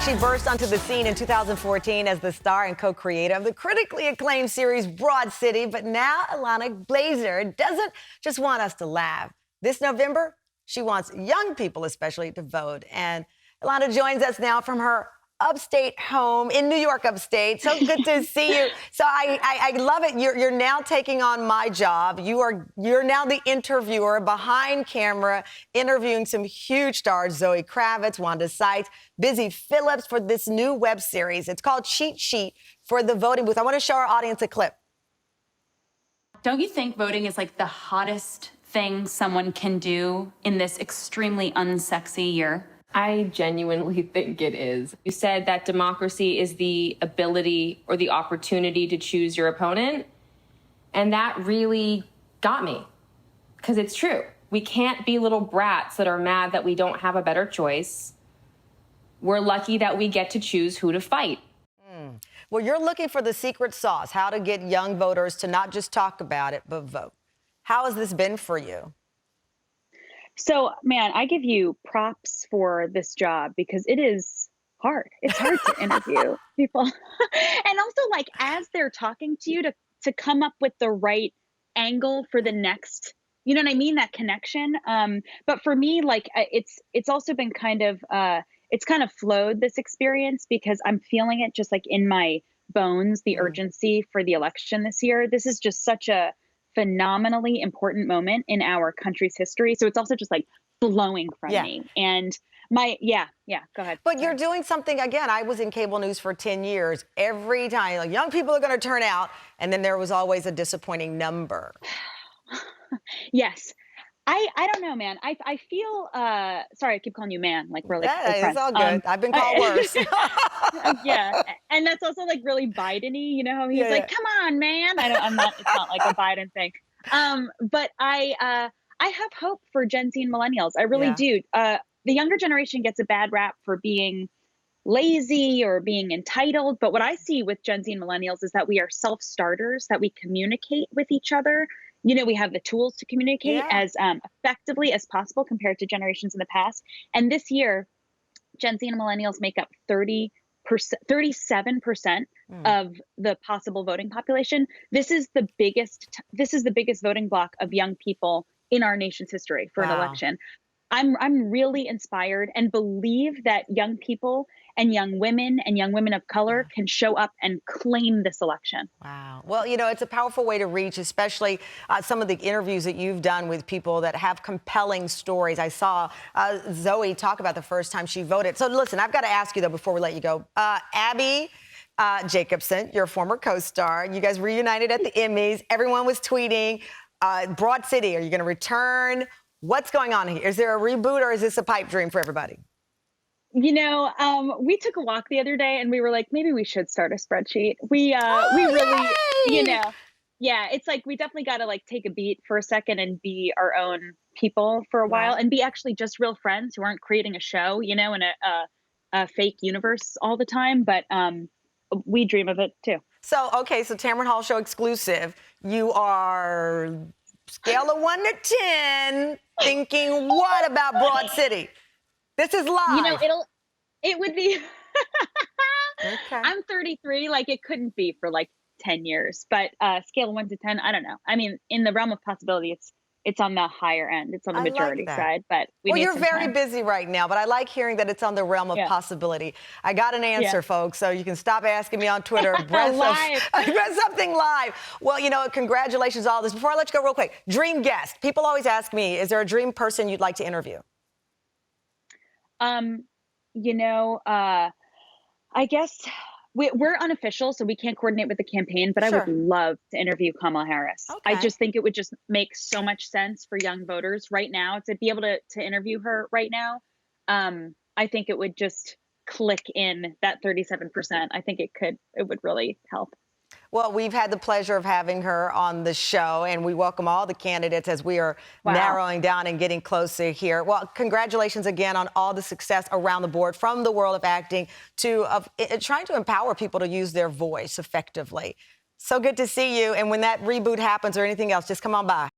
She burst onto the scene in 2014 as the star and co-creator of the critically acclaimed series Broad City. But now Ilana Glazer doesn't just want us to laugh. This November, she wants young people especially to vote. And Ilana joins us now from her upstate home in New York upstate. So good to see you. So I love it. You're now taking on my job. You're now the interviewer behind camera, interviewing some huge stars, Zoe Kravitz, Wanda Sykes, Busy Phillips, for this new web series. It's called Cheat Sheet for the Voting Booth. I want to show our audience a clip. Don't you think voting is like the hottest thing someone can do in this extremely unsexy year? I genuinely think it is. You said that democracy is the ability or the opportunity to choose your opponent. And that really got me, because it's true. We can't be little brats that are mad that we don't have a better choice. We're lucky that we get to choose who to fight. Well, you're looking for the secret sauce, how to get young voters to not just talk about it, but vote. How has this been for you? So, man, I give you props for this job because it is hard. It's hard to interview people. And also, like, as they're talking to you, to come up with the right angle for the next, you know what I mean? That connection. But for me, like, it's also been kind of, it's kind of flowed, this experience, because I'm feeling it just like in my bones, the urgency for the election this year. This is just such a phenomenally important moment in our country's history. So it's also just like flowing from me. And go ahead. But you're doing something, again, I was in cable news for 10 years. Every time, like, young people are going to turn out, and then there was always a disappointing number. Yes. I don't know, man. I feel, sorry, I keep calling you man, like we're like it's all good. I've been called worse. Yeah. And that's also like really Biden-y, you know how he's like, come on, man. I'm not, it's not like a Biden thing. But I have hope for Gen Z and millennials. I really do. The younger generation gets a bad rap for being lazy or being entitled. But what I see with Gen Z and millennials is that we are self-starters, that we communicate with each other. You know, we have the tools to communicate as effectively as possible compared to generations in the past. And this year, Gen Z and millennials make up 37% of the possible voting population. This is the biggest voting block of young people in our nation's history for an election. I'm really inspired and believe that young people and young women of color can show up and claim this election. Wow. Well, you know, it's a powerful way to reach, especially some of the interviews that you've done with people that have compelling stories. I saw Zoe talk about the first time she voted. So listen, I've got to ask you, though, before we let you go. Abby Jacobson, your former co-star, you guys reunited at the Emmys. Everyone was tweeting, Broad City, are you going to return? What's going on here? Is there a reboot, or is this a pipe dream for everybody? You know, we took a walk the other day and we were like, maybe we should start a spreadsheet. We really, you know, it's like we definitely got to like take a beat for a second and be our own people for a while and be actually just real friends who aren't creating a show, you know, in a fake universe all the time. But we dream of it, too. So, OK, so Tamron Hall show exclusive. You are scale of 1 to 10 thinking what about Broad City? This is live. You know, it would be. Okay. I'm 33. Like, it couldn't be for like 10 years, but scale of 1 to 10, I don't know. I mean, in the realm of possibility, it's on the higher end. It's on the majority side, but you're very busy right now, but I like hearing that it's on the realm of possibility. I got an answer, folks, so you can stop asking me on Twitter. Press something live. Well, you know, congratulations on all this. Before I let you go real quick, dream guest. People always ask me, is there a dream person you'd like to interview? You know, I guess we're unofficial, so we can't coordinate with the campaign, but I would love to interview Kamala Harris. Okay. I just think it would just make so much sense for young voters right now to be able to interview her right now. I think it would just click in that 37%. I think it would really help. Well, we've had the pleasure of having her on the show, and we welcome all the candidates as we are narrowing down and getting closer here. Well, congratulations again on all the success around the board, from the world of acting to trying to empower people to use their voice effectively. So good to see you. And when that reboot happens or anything else, just come on by.